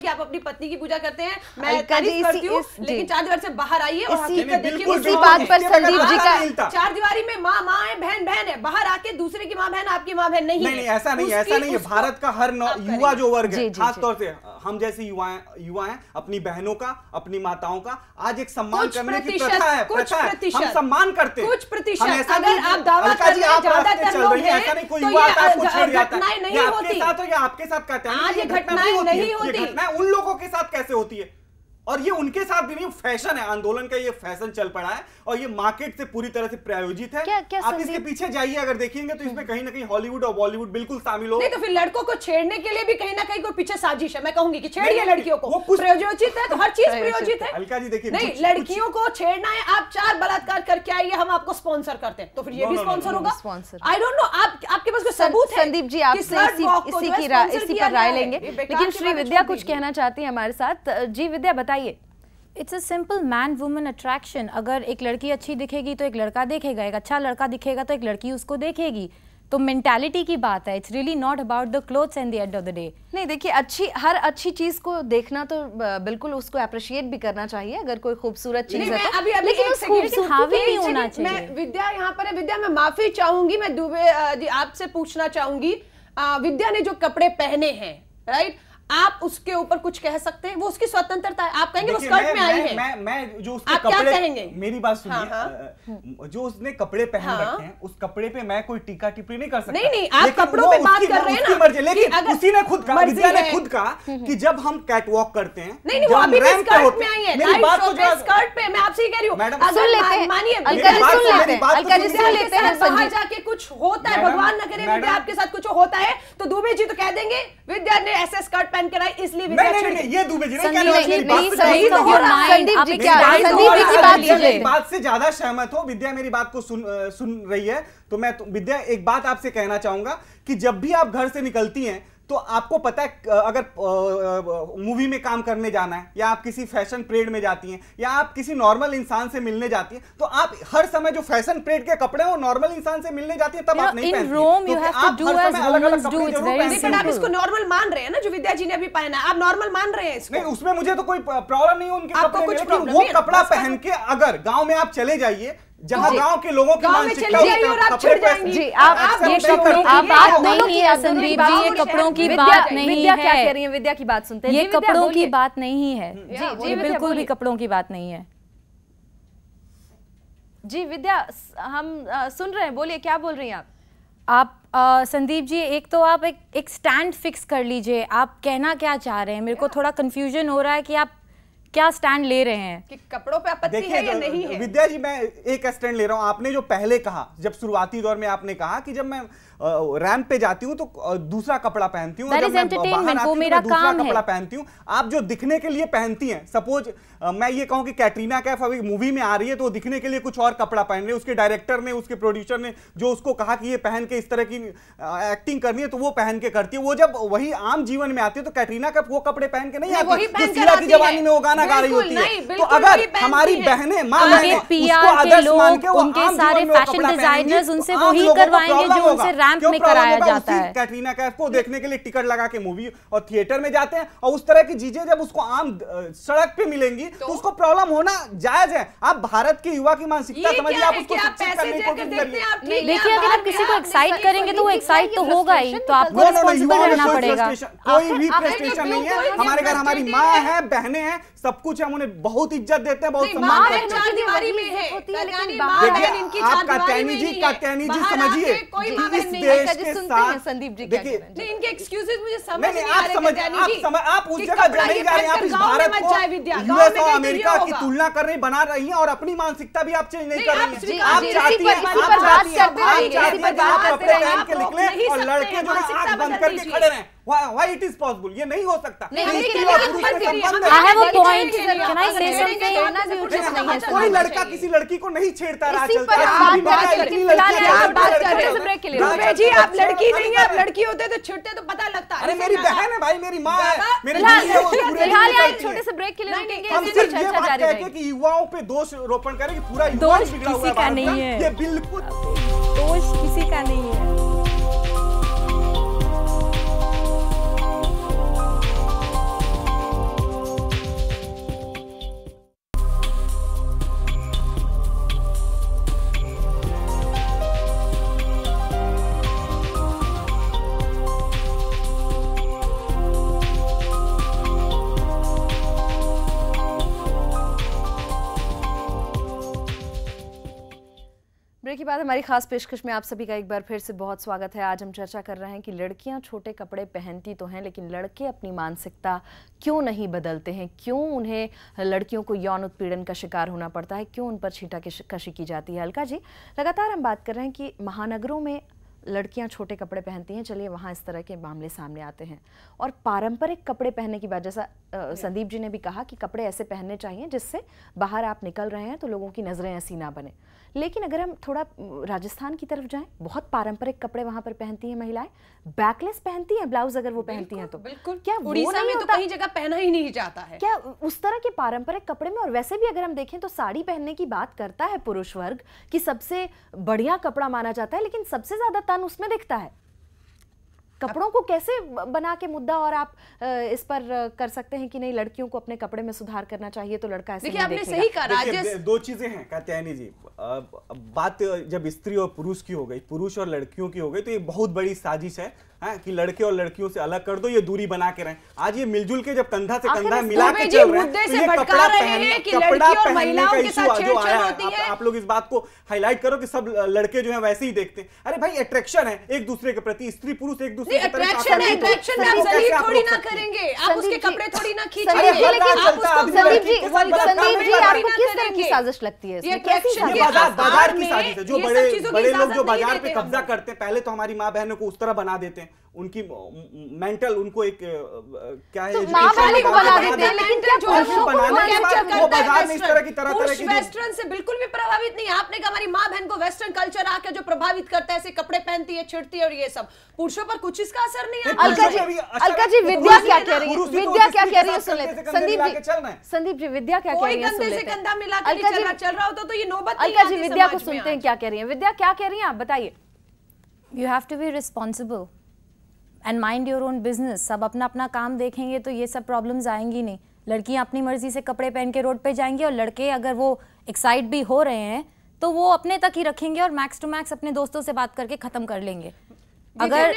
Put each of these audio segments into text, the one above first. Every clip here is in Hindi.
आप अपनी पत्नी की पूजा करते हैं, मैं तारीफ करती हूँ, लेकिन चार दीवार से बाहर आइए और हकीकत देखिए। इसी बात पर संदीप जी का, चार दीवारी में माँ माँ है, बहन बहन है, बाहर आके दूसरे की माँ बहन आपकी माँ बहन नहीं है। ऐसा नहीं है। भारत का हर युवा जो वर्ग है, खास तौर से हम जैसे युवा हैं, अपनी बहनों का, अपनी माताओं का आज एक सम्मान करने की प्रथा है। हम सम्मान करते हैं, कुछ प्रतिशत। अगर आप दावा कर रहे हैं ज्यादातर लोग हैं, ऐसा नहीं कोई युवा आता है आपको छेड़ जाता है, नहीं होती। आपके साथ कहते हैं आज ये घटनाएं नहीं होती, ये घटनाएं उन लोगों के साथ कैसे होती है, और ये उनके साथ भी नहीं, फैशन है, आंदोलन का ये फैशन चल पड़ा है और ये मार्केट से पूरी तरह से प्रायोजित है। क्या आप इसके पीछे जाइए, अगर देखेंगे तो इसमें कहीं ना कहीं हॉलीवुड और बॉलीवुड बिल्कुल शामिल हो। नहीं तो फिर लड़कों को छेड़ने के लिए भी कहीं ना कहीं कोई पीछे साजिश है। मैं कहूंगी कि छेड़िए लड़कियों को, प्रयोजित है तो हर चीज प्रयोजित है। अलका जी देखिए, नहीं लड़कियों को छेड़ना है, आप 4 बलात्कार करके आइए, हम आपको स्पॉन्सर करते हैं, तो फिर ये भी स्पॉन्सर होगा। आई डोंट नो, आपके पास कोई सबूत है? संदीप जी आपसे इसी पर राय लेंगे, लेकिन श्री विद्या कुछ कहना चाहती है हमारे साथ। जी विद्या बताइए। It's a simple man woman attraction. अगर एक लड़की अच्छी दिखेगी तो एक लड़का देखेगा, एक अच्छा लड़का दिखेगा तो एक लड़की उसको देखेगी। तो मेंटालिटी की बात है, it's really not about the clothes and the end of the day. नहीं देखिए, हर अच्छी चीज को देखना तो बिल्कुल उसको अप्रिशिएट भी करना चाहिए, अगर कोई खूबसूरत चीज है तो, लेकिन उस खूबसूरती हावी नहीं होना चाहिए। मैं विद्या यहाँ पर है, विद्या मैं माफी चाहूंगी, मैं दुबे आपसे पूछना चाहूंगी, विद्या ने जो कपड़े पहने हैं, राइट, आप उसके ऊपर कुछ कह सकते हैं? वो उसकी स्वतंत्रता है, आप कहेंगे वो स्कर्ट में आई है। मैं जो उसके आप कपड़े, क्या कहेंगे? मेरी बात सुनिए, जो उसने कपड़े पहन रखे हैं उस कपड़े पे मैं कोई टीका टिप्पणी नहीं कर सकता। नहीं आप कपड़ों पे बात कर रहे हैं ना, लेकिन उसी ने खुद कहा, विद्या ने खुद कहा कि जब हम कैट वॉक करते हैं, नहीं वो अभी भी स्कर्ट में आई है, मेरी बात को स्कर्ट पे, मैं आपसे ही कह रही हूँ। मैडम सुन लेते हैं, मानिए अलका जी सुन लेते हैं, बाहर जाके कुछ होता है, भगवान न करे विद्या आपके साथ कुछ होता है तो दुबे जी तो कह देंगे विद्या ने ऐसे स्कर्ट पहन कर आई इसलिए नहीं, ये दुबे जी बात से ज्यादा सहमत हो। विद्या मेरी बात को सुन रही है तो मैं विद्या एक बात आपसे कहना चाहूंगा कि जब भी आप घर से निकलती हैं तो आपको पता है, अगर मूवी में काम करने जाना है या आप किसी फैशन परेड में जाती हैं या आप किसी नॉर्मल इंसान से मिलने जाती हैं, तो आप हर समय जो फैशन परेड के कपड़े हैं वो नॉर्मल इंसान से मिलने जाती हैं तब आप नहीं पहनती हैं। आप इसको नॉर्मल मान रहे हैं ना, जो विद्या जी ने अभी पहना है, आप नॉर्मल मान रहे हैं इसको? नहीं, उसमें मुझे तो कोई प्रॉब्लम नहीं है उनके कपड़े में, वो कपड़ा पहन के अगर गाँव में आप चले जाइए जहां गांव के लोगों की मानसिकता जी, आप बात नहीं है संदीप जी, ये कपड़ों की बात नहीं है। क्या कह रही है विद्या की बात सुनते हैं। ये कपड़ों की बात नहीं है जी, बिल्कुल भी कपड़ों की बात नहीं है। जी विद्या हम सुन रहे हैं, बोलिए क्या बोल रही हैं आप संदीप जी, एक तो आप एक स्टैंड फिक्स कर लीजिए, आप कहना क्या चाह रहे हैं? मेरे को थोड़ा कंफ्यूजन हो रहा है कि आप क्या स्टैंड ले रहे हैं कि कपड़ों पे आपत्ति है या नहीं है? विद्या जी मैं एक स्टैंड ले रहा हूं। आपने जो पहले कहा, जब शुरुआती दौर में आपने कहा कि जब मैं रैंप पे जाती हूँ तो दूसरा कपड़ा पहनती हूँ, जब मैं बाहर आती हूँ तो दूसरा कपड़ा पहनती हूँ। आप जो दिखने के लिए पहनती हैं, सपोज मैं ये कहूँ कि कैटरीना कैफ अभी मूवी में आ रही है तो दिखने के लिए कुछ और कपड़ा पहन रही है, उसके डायरेक्टर ने, उसके प्रोड्यूसर ने जो उसको कहा कि ये पहन के इस तरह की एक्टिंग करनी है तो वो पहन के करती है। वो जब वही आम जीवन में आती है तो कैटरीना कैफ वो कपड़े पहन के नहीं आती जो शीला की जवानी में वो गाना गा रही होती है। तो अगर हमारी बहनें, माँ बहनें उसको आदर्श मान के, उनके सारे फैशन डिजाइनर्स उनसे वही करवाएंगे जो उनसे रैंप में कराया जाता है। कैटरीना कैफ को देखने के लिए टिकट लगा के मूवी और थिएटर में जाते हैं और उस तरह की चीजें जब उसको आम सड़क पे मिलेंगी तो उसको प्रॉब्लम होना जायज है। आप भारत के युवा की मानसिकता समझिए, आप उसको शिक्षित करने की कोशिश करिए। देखिए, अगर आप किसी को एक्साइट करेंगे तो वो एक्साइट तो होगा ही, तो आपको रिस्पांसिबल रहना पड़ेगा। कोई भी फ्रस्ट्रेशन नहीं है। हमारे घर हमारी माँ है, बहनें हैं, सब कुछ हम उन्हें बहुत इज्जत देते हैं, बहुत सम्मान करते हैं। आप कात्यायनी जी समझिए, इस देश के साथ संदीप जी देखिए इनके एक्सक्यूजेस मुझे समझ नहीं आ रहे। आप उस जगह नहीं जा रहे हैं, आप इस भारत को यूएस और अमेरिका की तुलना कर रही, बना रही हैं और अपनी मानसिकता भी आप चेंज नहीं कर रही हैं। आप चाहती हैं आप कपड़े पहन के निकले और लड़के जो आंख बंद करके खड़े रहें। Why it is possible? ये नहीं हो सकता। कोई लड़का किसी लड़की को नहीं छेड़ता रहा चलता है। जी आप लड़की नहीं है, आप लड़की होते तो छुट्टे तो पता लगता। अरे मेरी बहन है भाई, मेरी माँ है, मेरी छोटे से ब्रेक के लिए हम सिर्फ ये बात कहते कि युवाओं पे दोष रोपण करें कि पूरा दोष किसी का नहीं है, ये बिल्कुल दोष किसी का नहीं है। के बाद हमारी खास पेशकश में आप सभी का एक बार फिर से बहुत स्वागत है। आज हम चर्चा कर रहे हैं कि लड़कियां छोटे कपड़े पहनती तो हैं, लेकिन लड़के अपनी मानसिकता क्यों नहीं बदलते हैं, क्यों उन्हें लड़कियों को यौन उत्पीड़न का शिकार होना पड़ता है, क्यों उन पर छींटाकशी की जाती है। अलका जी, लगातार हम बात कर रहे हैं कि महानगरों में लड़कियां छोटे कपड़े पहनती हैं, चलिए वहाँ इस तरह के मामले सामने आते हैं। और पारंपरिक कपड़े पहनने की बात, जैसा संदीप जी ने भी कहा कि कपड़े ऐसे पहनने चाहिए जिससे बाहर आप निकल रहे हैं तो लोगों की नज़रें ऐसी ना बने। लेकिन अगर हम थोड़ा राजस्थान की तरफ जाएं, बहुत पारंपरिक कपड़े वहाँ पर पहनती हैं महिलाएं, बैकलेस पहनती हैं ब्लाउज अगर वो पहनती हैं तो। बिल्कुल, क्या उड़ीसा में तो कहीं जगह पहना ही नहीं जाता है क्या उस तरह के पारंपरिक कपड़े में? और वैसे भी अगर हम देखें तो साड़ी पहनने की बात करता है पुरुष वर्ग कि सबसे बढ़िया कपड़ा माना जाता है, लेकिन सबसे ज्यादा तन उसमें दिखता है। कपड़ों को कैसे बना के मुद्दा और आप इस पर कर सकते हैं कि नहीं, लड़कियों को अपने कपड़े में सुधार करना चाहिए तो लड़का ऐसे नहीं देखेगा। सही कहा। दो चीजें हैं कात्यायनी जी, बात जब स्त्री और पुरुष की हो गई, पुरुष और लड़कियों की हो गई, तो ये बहुत बड़ी साजिश है कि लड़के और लड़कियों से अलग कर दो, ये दूरी बना के रहें। आज ये मिलजुल के जब कंधा से कंधा मिला के चल रहे हैं, तो ये कपड़ा पहनने का इशू जो आया है, आप लोग इस बात को हाईलाइट करो कि सब लड़के जो है वैसे ही देखते हैं। अरे भाई, अट्रैक्शन है एक दूसरे के प्रति, स्त्री पुरुष एक दूसरे की तरफ थोड़ी ना करेंगे, आप उसके कपड़े थोड़ी ना खींचेंगे। किस तरह की साजिश लगती है? बाजार की साजिश है। जो बड़े लोग जो बाजार पे कब्जा करते हैं, पहले तो हमारी माँ बहनों को उस तरह बना देते हैं, उनकी मेंटल उनको एक क्या है, को बना देते हैं, लेकिन क्या जो वो बाजार में इस तरह की की वेस्टर्न से बिल्कुल भी प्रभावित नहीं। आपने कहा हमारी माँ बहन को वेस्टर्न कल्चर आके जो प्रभावित करता है, ऐसे कपड़े पहनती है, छिड़ती है, और ये सब पुरुषों पर कुछ इसका असर नहीं है। अलका जी, विद्या क्या कह रही है? विद्या क्या कह रही है सुन लेते। संदीप जी, विद्या क्या कह रही है सुन लेते। कंधा मिला के चल रहा होता तो ये नौबत। अलका जी, विद्या को सुनते हैं क्या कह रही है। विद्या क्या कह रही है, आप बताइए। You have to be responsible and mind your own business. सब अपना अपना काम देखेंगे तो ये सब प्रॉब्लम्स आएंगी नहीं। लड़कियां अपनी मर्जी से कपड़े पहन के रोड पे जाएंगी, और लड़के अगर वो एक्साइट भी हो रहे हैं तो वो अपने तक ही रखेंगे और मैक्स टू मैक्स अपने दोस्तों से बात करके खत्म कर लेंगे। अगर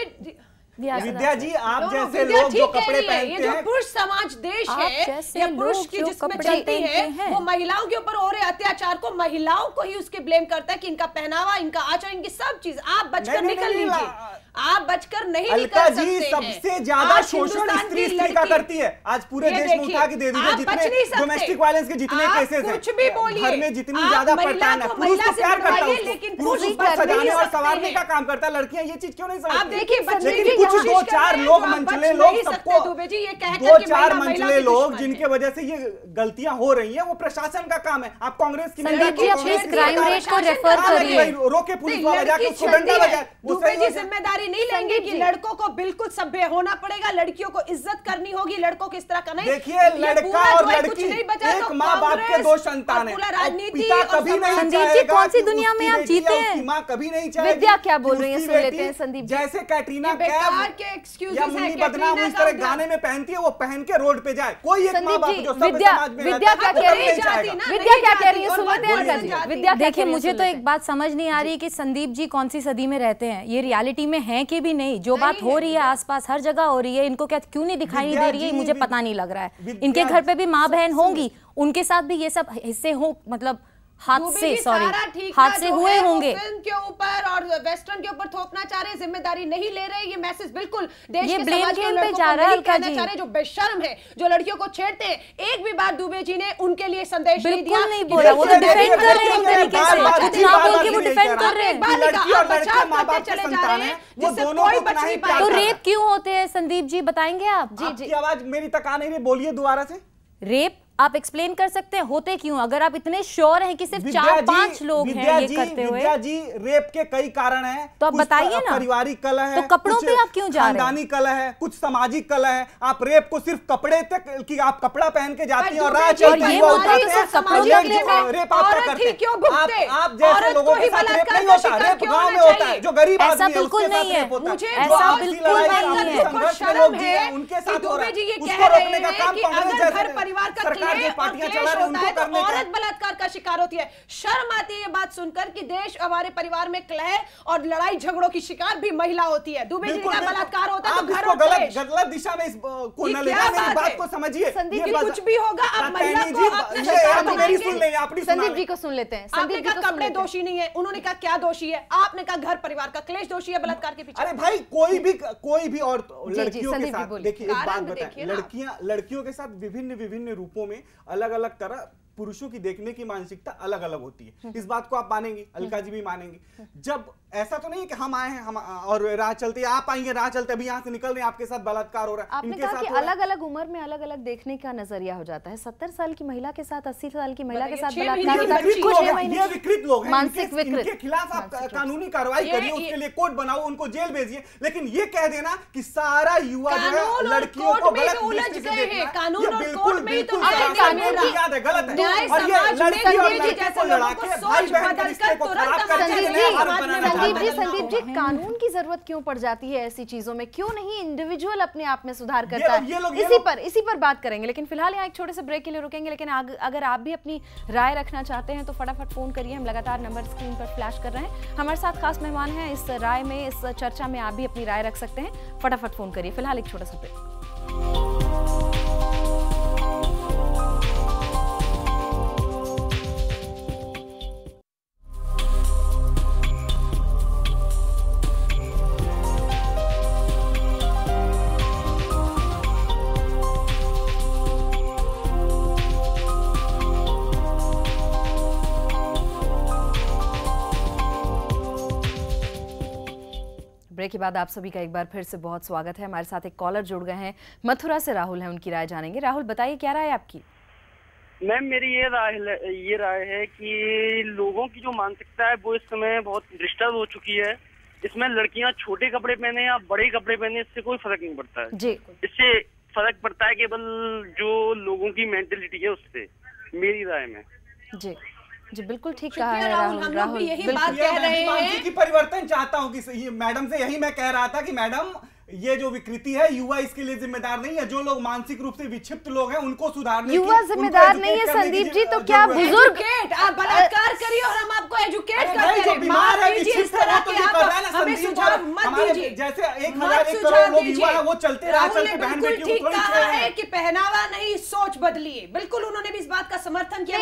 विद्या जी, आप जैसे लोग जो कपड़े पहनते हैं, पुरुष समाज देश है, या पुरुष की जिसमें चलती है, वो महिलाओं के ऊपर हो रहे अत्याचार को महिलाओं को ही उसके ब्लेम करता है कि इनका पहनावा, इनका आचरण, इनकी सब चीज। आप बचकर निकल लीजिए, आप बचकर नहीं निकल सकते हैं। सबसे ज्यादा शोषण स्त्री का करती है। आज पूरे देश में उठा के दे दीजिए जितने डोमेस्टिक वायलेंस के जितने केसेस हैं, कुछ भी बोलिए, घर में जितनी ज्यादा परेशान है, पुरुष को प्यार करता है, लेकिन पुरुष सजाने और संवारने का काम करता है। लड़कियां ये चीज क्यों नहीं समझती? आप देखिए, लेकिन कुछ दो चार लोग मंचले लोग, सबको दो चार मंचले लोग जिनके वजह से ये गलतियां हो रही हैं, वो प्रशासन का काम है। आप कांग्रेस की क्राइम रेट को रेफर करिए, रोके पुलिस वाला जाके उसको डंडा बजाए। दुबे जी जिम्मेदारी नहीं लेंगे कि लड़कों को बिल्कुल सभ्य होना पड़ेगा, लड़कियों को इज्जत करनी होगी, लड़कों को इस तरह का नहीं। देखिए, लड़का और लड़की एक माँ बाप के दो संतान है, पिता कभी नहीं चाहेगा। कौन सी दुनिया में आप जीते हैं? माँ कभी नहीं चाहेगी। विद्या क्या बोल रही है सुन लेते हैं संदीप। जैसे कैटरीना कैफ या मुन्नी बदनाम इस तरह गाने में पहनती है, वो पहन के रोड पे जाए। कोई एक माँ बाप जो सब समाज में विद्या क्या कह रही है? विद्या क्या कह रही है सुनते हैं। विद्या, देखिए मुझे तो एक बात समझ नहीं आ रही कि संदीप जी कौन सी सदी में रहते हैं, ये रियलिटी में है कि भी नहीं। जो बात हो रही है आसपास हर जगह हो रही है, इनको क्या क्यों नहीं दिखाई नहीं दे रही है, मुझे पता नहीं लग रहा है। इनके घर पे भी माँ बहन होंगी, उनके साथ भी ये सब हिस्से हो, मतलब हाथ से हुए होंगे। फिल्म के ऊपर और वेस्टर्न के ऊपर थोपना चाह रहे, जिम्मेदारी नहीं ले रहे। ये मैसेज बिल्कुल देश के समाज के लोगों को नहीं कहना चाह रहे, जो बेशर्म है, जो लड़कियों को छेड़ते हैं। एक भी बार दुबे जी ने उनके लिए संदेश नहीं दिया, नहीं बोला। वो तो डिफेंड कर रहे हैं तरीके से, इतना बोल के वो डिफेंड कर रहे हैं। चले जा रहे हैं, जिससे कोई बच नहीं पाएगा। तो रेप क्यों होते हैं संदीप जी, बताएंगे आप? जी, आवाज मेरी तक आ नहीं रही, बोलिए दोबारा से। रेप आप एक्सप्लेन कर सकते हैं होते क्यों? अगर आप इतने श्योर हैं कि सिर्फ 4-5 लोग हैं ये करते हुए। विद्या जी, रेप के कई कारण हैं, तो आप बताइए ना। पारिवारिक कलह है, तो कपड़ों पे आप क्यों जा रहे हैं? खानदानी कलह है, कुछ सामाजिक कलह है। आप रेप को सिर्फ कपड़े तक कि आप कपड़ा पहन के जाती हैं और राह चलती हैं, रेप आप करते हैं। आप जैसे लोगों के साथ रेप नहीं होता, रेप गांव में होता है, जो गरीब आदमी है बिल्कुल नहीं है। उनके साथ हो रहा है, उसको रोकने का काम कांग्रेस जैसे परिवार का क्लेश होता है तो औरत बलात्कार का शिकार होती है। शर्म आती है ये बात सुनकर कि देश हमारे परिवार में कलह और लड़ाई झगड़ों की शिकार भी महिला होती है। दुबे जी का बलात्कार होता है तो घर गलत दिशा में इसको न ले जाएं, मेरी बात को समझिए। कुछ भी होगा आप महिला को संदीप जी को सुन लेते हैं। आपने कहा कपड़े दोषी नहीं है, उन्होंने कहा क्या दोषी है, आपने कहा घर परिवार का क्लेश दोषी है बलात्कार के पीछे। अरे भाई कोई भी और लड़कियों के साथ देखिए, एक बात बताएं, लड़कियों के साथ विभिन्न रूपों में अलग अलग तरह पुरुषों की देखने की मानसिकता अलग अलग होती है। इस बात को आप मानेंगे, अलका जी भी मानेंगे। जब ऐसा तो नहीं है कि हम आए हैं हम और राह चलते आप आएंगे, राह चलते अभी यहाँ से निकल रहे हैं, आपके साथ बलात्कार हो रहा है। आपने कहा कि अलग अलग उम्र में अलग अलग देखने का नजरिया हो जाता है। 70 साल की महिला के साथ 80 साल की महिला के साथ बलात्कार, ये विकृत लोग हैं, मानसिक विकृत, इनके खिलाफ आप कानूनी कार्रवाई करिए, उसके लिए कोर्ट बनाओ, उनको जेल भेजिए। लेकिन ये कह देना कि सारा युवा जो है लड़कियों को गलत दृष्टि से देखना, बिल्कुल बिल्कुल याद है, गलत है। और ये लड़की और लड़के को लड़ा के भाई बहन के रिश्ते को खराब करके संदीप जी कानून की जरूरत क्यों पड़ जाती है ऐसी चीजों में? क्यों नहीं इंडिविजुअल अपने आप में सुधार करता है? इसी पर बात करेंगे, लेकिन फिलहाल यहाँ एक छोटे से ब्रेक के लिए रुकेंगे। लेकिन अगर आप भी अपनी राय रखना चाहते हैं तो फटाफट फोन करिए, हम लगातार नंबर स्क्रीन पर फ्लैश कर रहे हैं। हमारे साथ खास मेहमान हैं, इस राय में, इस चर्चा में आप भी अपनी राय रख सकते हैं। फटाफट फोन करिए। फिलहाल एक छोटा सा ब्रेक। ब्रेक के बाद आप सभी का एक बार फिर से बहुत स्वागत है। हमारे साथ एक कॉलर जुड़ गए हैं, मथुरा से राहुल हैं, उनकी राय जानेंगे। राहुल बताइए क्या राय है आपकी? मैम मेरी ये राय है कि लोगों की जो मानसिकता है वो इस समय बहुत डिस्टर्ब हो चुकी है। इसमें लड़कियां छोटे कपड़े पहने या बड़े कपड़े पहने इससे कोई फर्क नहीं पड़ता है जी। इससे फर्क पड़ता है केवल जो लोगों की मेंटेलिटी है उससे, मेरी राय में। जी जी बिल्कुल ठीक कहा है राहुल। यही बात कह रहे हैं कि परिवर्तन चाहता हूँ कि मैडम से यही मैं कह रहा था कि मैडम ये जो विकृति है युवा इसके लिए जिम्मेदार नहीं है। जो लोग मानसिक रूप से विक्षिप्त लोग हैं उनको सुधारने युवा जिम्मेदार नहीं है संदीप जी, तो क्या बुजुर्ग आप बलात्कार करिए और हम आपको एजुकेट करते हैं। बीमार है इस तरह तो ये कर रहा है ना हमें सुझाव मत दीजिए। जैसे 1001 करोड़ लोग युवा है वो चलते रह चलते बहन बेटियों को कहा है कि पहनावा नहीं सोच बदलिए। बिल्कुल उन्होंने भी इस बात का समर्थन किया।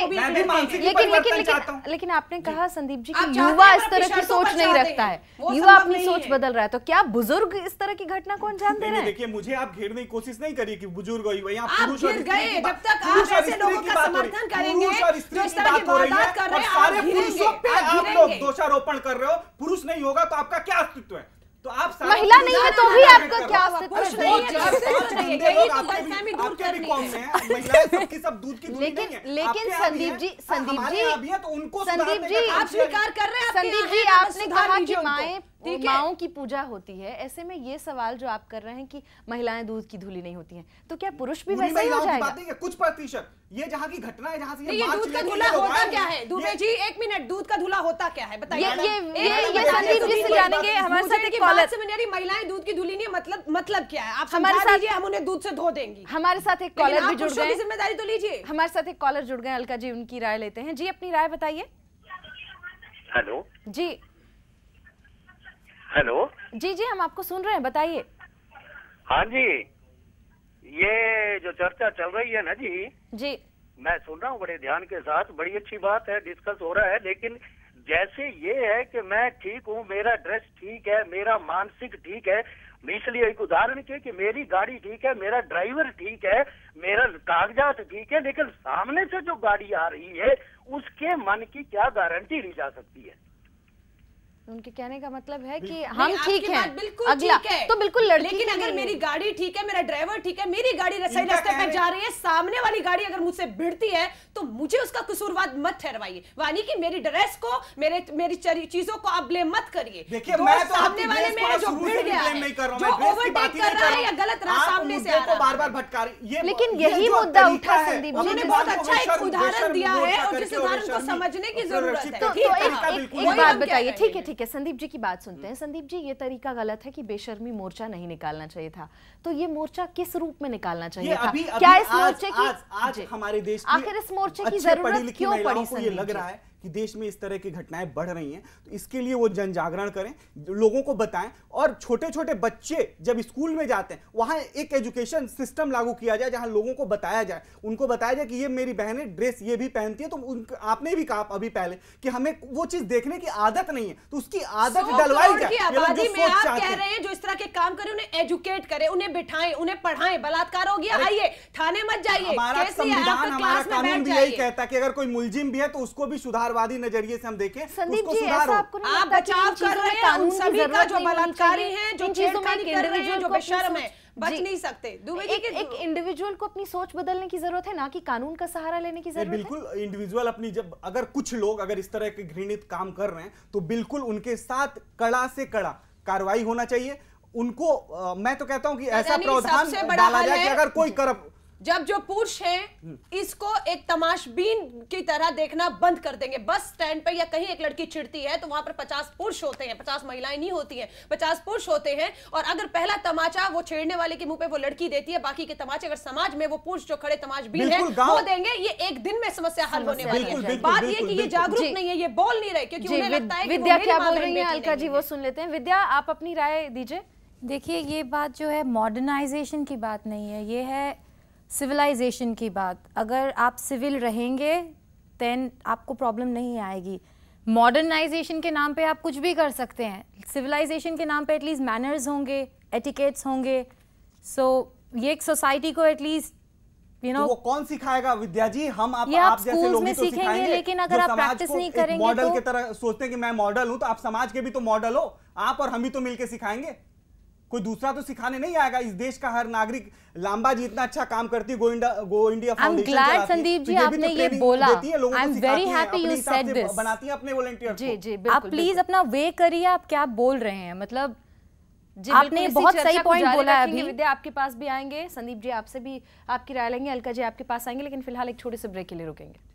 लेकिन आपने कहा संदीप जी कि युवा इस तरह की सोच नहीं रखता है, युवा अपनी सोच बदल रहा है, तो क्या बुजुर्ग इस तरह की घटना को अंजाम दे रहे हैं? देखिए मुझे आप घेरने की कोशिश नहीं करिए कि बुजुर्ग यहाँ पुरुष और गए जब तक आप ऐसे लोगों का समर्थन करेंगे जो इस तरह की वारदात कर रहे हैं, सारे पुरुषों पे आप लोग दोषारोपण कर रहे हो। पुरुष नहीं होगा तो आपका क्या अस्तित्व है? तो आप महिला नहीं है तो भी आपका क्या अस्तित्व लेकिन संदीप जी आप स्वीकार कर रहे हैं। संदीप जी आपने कहा कि माओं की पूजा होती है, ऐसे में ये सवाल जो आप कर रहे हैं कि महिलाएं दूध की धूली नहीं होती हैं, तो क्या पुरुष भी वैसे ही हो जाएगा? कुछ प्रतिशत ये जहाँ की घटना है, जहाँ से ये दूध का धूला होता क्या है? दुबे जी एक मिनट, दूध का धूला होता क्या है बताइए? ये संदीप जी से जानेंगे। हमारे साथ एक कॉलर से मेरी महिलाएं दूध की धूली नहीं, मतलब क्या है? आप हमारे साथ, हम उन्हें दूध से धो देंगे। हमारे साथ एक कॉलर भी जुड़ गए, जिम्मेदारी तो लीजिए। हमारे साथ एक कॉलर जुड़ गए, अलका जी, उनकी राय लेते हैं। जी अपनी राय बताइए। हेलो जी हेलो जी जी हम आपको सुन रहे हैं, बताइए। हाँ जी, ये जो चर्चा चल रही है ना जी, मैं सुन रहा हूँ बड़े ध्यान के साथ, बड़ी अच्छी बात है, डिस्कस हो रहा है। लेकिन जैसे ये है कि मैं ठीक हूँ, मेरा ड्रेस ठीक है, मेरा मानसिक ठीक है, इसलिए एक उदाहरण के कि मेरी गाड़ी ठीक है, मेरा ड्राइवर ठीक है, मेरा कागजात ठीक है, लेकिन सामने से जो गाड़ी आ रही है उसके मन की क्या गारंटी ली जा सकती है? उनके कहने का मतलब है कि हम ठीक हैं, बिल्कुल अगला ठीक है, तो बिल्कुल लड़की। लेकिन अगर मेरी गाड़ी ठीक है, मेरा ड्राइवर ठीक है, मेरी गाड़ी सही रास्ते पे जा रही है, सामने वाली गाड़ी अगर मुझसे भिड़ती है तो मुझे उसका कसूरवार मत ठहरवाइए, यानी कि मेरी ड्रेस को, मेरी चीजों को आप ब्लेम मत करिए। देखिए मैं तो सामने वाले में जो भिड़ गया है, जो ओवरटेक कर रहा है या गलत सामने से आ रहा है, बार-बार भटका रही है। लेकिन यही मुद्दा उठा संदीप जी, उन्होंने बहुत अच्छा एक उदाहरण दिया है और जिस उदाहरण को समझने की जरूरत है। तो एक बात बताइए, ठीक है, संदीप जी की बात सुनते हैं। संदीप जी, ये तरीका गलत है कि बेशर्मी मोर्चा नहीं निकालना चाहिए था, तो ये मोर्चा किस रूप में निकालना चाहिए था? क्या इस मोर्चे की आज हमारे देश आखिर इस मोर्चे की जरूरत क्यों पड़ी? ये लग रहा है कि देश में इस तरह की घटनाएं बढ़ रही हैं, तो इसके लिए वो जन जागरण करें, लोगों को बताएं, और छोटे छोटे बच्चे जब स्कूल में जाते हैं वहां एक एजुकेशन सिस्टम लागू किया जाए जहां लोगों को बताया जाए, उनको बताया जाए कि ये मेरी बहनें ड्रेस ये भी पहनती है, तो आपने भी कहा अभी पहले कि हमें वो चीज देखने की आदत नहीं है, तो उसकी आदत डलवाई जाए। आबादी में आप कह रहे हैं जो इस तरह के काम करें उन्हें एजुकेट करें, उन्हें बिठाएं, उन्हें पढ़ाएं। बलात्कार हो गया, आइए थाने मत जाइए। हमारा संविधान, हमारा कानून भी यही कहता है कि अगर कोई मुलजिम भी है तो उसको भी सुधारवादी नजरिए से हम देखें। संदीप जी, ऐसा आपको नहीं आप बचाव कर रहे हैं उन सभी का जो बलात्कारी हैं, जो छेड़खानी कर रहे हैं, जो बेशर्म है, बच नहीं सकते। एक इंडिविजुअल को अपनी सोच बदलने की जरूरत है, ना कि कानून का सहारा लेने की जरूरत है। बिल्कुल इंडिविजुअल अपनी, जब अगर कुछ लोग अगर इस तरह के घृणित काम कर रहे हैं तो बिल्कुल उनके साथ कड़ा से कड़ा कार्रवाई होना चाहिए। उनको मैं तो कहता हूं कि ऐसा प्रावधान डाला जाए कि अगर कोई जब जो पुरुष हैं इसको एक तमाशबीन की तरह देखना बंद कर देंगे। बस स्टैंड पे या कहीं एक लड़की चिढ़ती है तो वहां पर 50 पुरुष होते हैं, 50 महिलाएं नहीं होती हैं, 50 पुरुष होते हैं, और अगर पहला तमाचा वो छेड़ने वाले के मुंह पे वो लड़की देती है, बाकी के तमाचे अगर समाज में वो पुरुष जो खड़े तमाशबीन है वो देंगे, ये एक दिन में समस्या हल होने वाली है। बात ये कि ये जागरूक नहीं है, ये बोल नहीं रहे, क्योंकि उन्हें लगता है कि विद्या क्या बोल रही है अलका जी वो सुन लेते हैं। विद्या, आप अपनी राय दीजिए। देखिए, ये बात जो है मॉडर्नाइजेशन की बात नहीं है, ये है सिविलाइजेशन की बात। अगर आप सिविल रहेंगे देन आपको प्रॉब्लम नहीं आएगी। मॉडर्नाइजेशन के नाम पे आप कुछ भी कर सकते हैं, सिविलाइजेशन के नाम पे एटलीस्ट मैनर्स होंगे, एटिकेट्स होंगे। सो ये एक सोसाइटी को एटलीस्ट तो वो कौन सिखाएगा विद्या जी? हम आप जैसे लोग ही तो सिखाएंगे, लेकिन अगर आप प्रैक्टिस नहीं करेंगे मॉडल की तरह सोचते हैं कि मैं मॉडल हूं, तो आप समाज के भी तो मॉडल हो। आप और हम ही तो मिलकर सिखाएंगे, कोई दूसरा तो सिखाने नहीं आएगा। इस देश का हर नागरिक, लांबा जी इतना अच्छा काम करती है, गो इंडिया फाउंडेशन चलाती है, संदीप जी आपने ये बोला, I am very happy you said this, बनाती है अपने वॉलंटियर। जी जी, आप प्लीज अपना वे करिए, आप क्या बोल रहे हैं, मतलब आपने बहुत सही पॉइंट बोला है। अभी विद्या आपके पास भी आएंगे, संदीप जी आपसे भी आपकी राय लेंगे, अलका जी आपके पास आएंगे, लेकिन फिलहाल एक छोटे से ब्रेक के लिए रुकेंगे।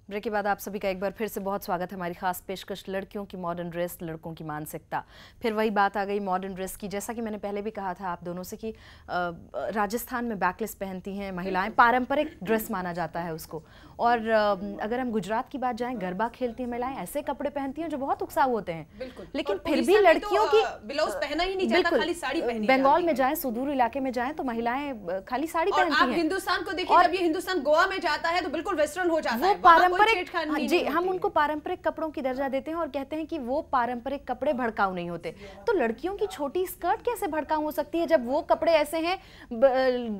ब्रेक के बाद आप सभी का एक बार फिर से बहुत स्वागत है। हमारी खास पेशकश लड़कियों की मॉडर्न ड्रेस, लड़कों की मानसिकता। फिर वही बात आ गई मॉडर्न ड्रेस की, जैसा कि मैंने पहले भी कहा था आप दोनों से कि राजस्थान में बैकलेस पहनती हैं महिलाएं, पारंपरिक ड्रेस माना जाता है उसको। और अगर हम गुजरात की बात जाएं, गरबा खेलती हैं महिलाएं, ऐसे कपड़े पहनती हैं जो बहुत उत्साह होते हैं, लेकिन फिर भी लड़कियों की ब्लाउज पहना ही नहीं जाता, खाली साड़ी पहनी। बंगाल में जाएं, सुदूर इलाके में जाएं तो महिलाएं खाली साड़ी पहनती हैं। हिंदुस्तान को देखिए, जब ये हिंदुस्तान गोवा में जाता है तो बिल्कुल वेस्टर्न हो जाता है। वो पारंपरिक, जी हम उनको पारंपरिक कपड़ों की दर्जा देते हैं और कहते हैं कि वो पारंपरिक कपड़े भड़काऊ नहीं होते। तो लड़कियों की छोटी स्कर्ट कैसे भड़काऊ हो सकती है जब वो कपड़े ऐसे हैं?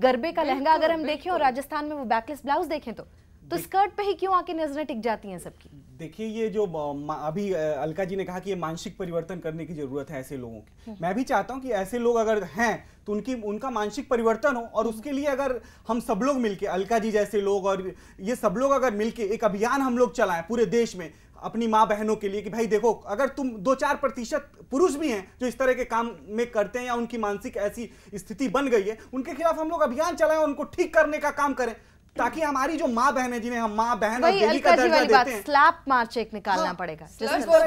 गरबे का लहंगा अगर हम देखें और राजस्थान में वो बैकलेस ब्लाउज देखें तो स्कर्ट पे ही क्यों आके नजरें टिक जाती हैं सबकी? देखिए, ये जो अभी अलका जी ने कहा कि ये मानसिक परिवर्तन करने की जरूरत है ऐसे लोगों की। मैं भी चाहता हूं कि ऐसे लोग अगर हैं तो उनका मानसिक परिवर्तन हो, और उसके लिए अगर हम सब लोग मिलके, अलका जी जैसे लोग और ये सब लोग अगर मिलके एक अभियान हम लोग चलाएं पूरे देश में अपनी माँ बहनों के लिए कि भाई देखो, अगर तुम 2-4% पुरुष भी हैं जो इस तरह के काम में करते हैं या उनकी मानसिक ऐसी स्थिति बन गई है, उनके खिलाफ हम लोग अभियान चलाएं, उनको ठीक करने का काम करें। ताकि हमारी जो माँ बहन है, जिन्हें हम माँ बहन और देवी का दर्जा देते हैं, स्लैप मार्च एक निकालना पड़ेगा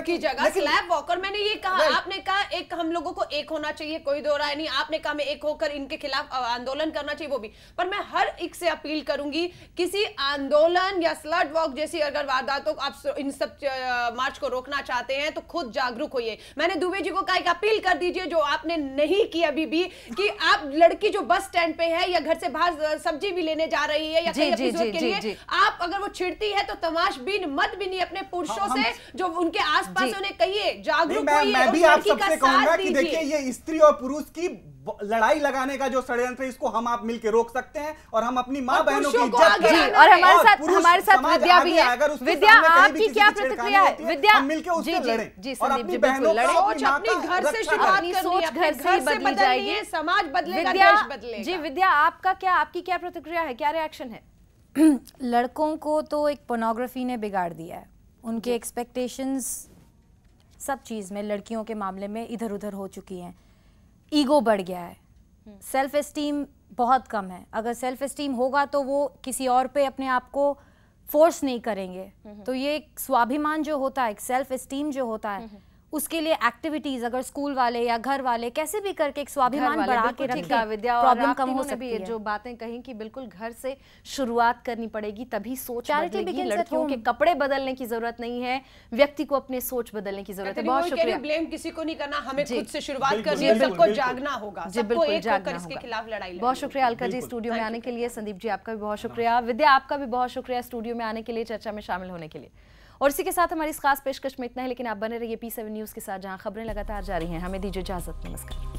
की जगह स्लैप वॉकर। मैंने ये कहा, आपने कहा एक हम लोगों को एक होना चाहिए, कोई दो राय नहीं। आपने कहा मैं एक होकर इनके खिलाफ आंदोलन करना चाहिए, वो भी। पर मैं हर एक से अपील करूंगी, किसी आंदोलन या स्लट वॉक जैसी अगर वारदातों को आप इन सब मार्च को रोकना चाहते हैं तो खुद जागरूक होइए। मैंने दुबे जी को कहा, एक अपील कर दीजिए जो आपने नहीं की अभी भी, कि आप लड़की जो बस स्टैंड पे है या घर से बाहर सब्जी भी लेने जा रही है या कहीं अपनी जरूरत के लिए, आप अगर वो छिड़ती है तो तमाशबीन मत बिनी अपने पुरुषों से जो उनके आसपास, उन्हें कहिए जागरूक होइए। मैं भी आप सबसे कहूंगा कि देखिए, ये स्त्री और पुरुष की लड़ाई लगाने का जो षड्यंत्र है, इसको हम आप मिलकर रोक सकते हैं और हम अपनी माँ बहनों की इज्जत करें। और हमारे साथ विद्या भी है। विद्या, आपकी क्या प्रतिक्रिया है? विद्या, हम मिलकर उससे लड़ें जी और अपनी बहनों का, अपनी घर से शुरुआत करनी है, घर से बदली जाएगी, समाज बदलेगा, देश बदलेगा। जी विद्या, आपकी क्या प्रतिक्रिया है, क्या रिएक्शन है? लड़कों को तो एक पोर्नोग्राफी ने बिगाड़ दिया है, उनके एक्सपेक्टेशंस सब चीज़ में लड़कियों के मामले में इधर उधर हो चुकी हैं। ईगो बढ़ गया है, सेल्फ एस्टीम बहुत कम है। अगर सेल्फ एस्टीम होगा तो वो किसी और पे अपने आप को फोर्स नहीं करेंगे। तो ये एक स्वाभिमान जो होता है, एक सेल्फ एस्टीम जो होता है, उसके लिए एक्टिविटीज अगर स्कूल वाले या घर वाले कैसे भी करके एक स्वाभिमान बढ़ा के रखें, विद्या, प्रॉब्लम कम हो सकती है। जो बातें कहीं कि बिल्कुल घर से शुरुआत करनी पड़ेगी, तभी सोच बदलेगी। लड़कियों के कपड़े बदलने की जरूरत नहीं है, व्यक्ति को अपने सोच बदलने की जरूरत है। बहुत शुक्रिया। ब्लेम किसी को नहीं करना, हमें खुद से शुरुआत करनी है, सबको जागना होगा, सबको एक होकर इसके खिलाफ लड़ाई। बहुत शुक्रिया अलका जी स्टूडियो में आने के लिए। संदीप जी आपका भी बहुत शुक्रिया। विद्या आपका भी बहुत शुक्रिया स्टूडियो में आने के लिए, चर्चा में शामिल होने के लिए। और इसी के साथ हमारी इस खास पेशकश में इतना है, लेकिन आप बने रहिए P7 न्यूज़ के साथ, जहां खबरें लगातार जारी हैं। हमें दीजिए इजाजत, नमस्कार।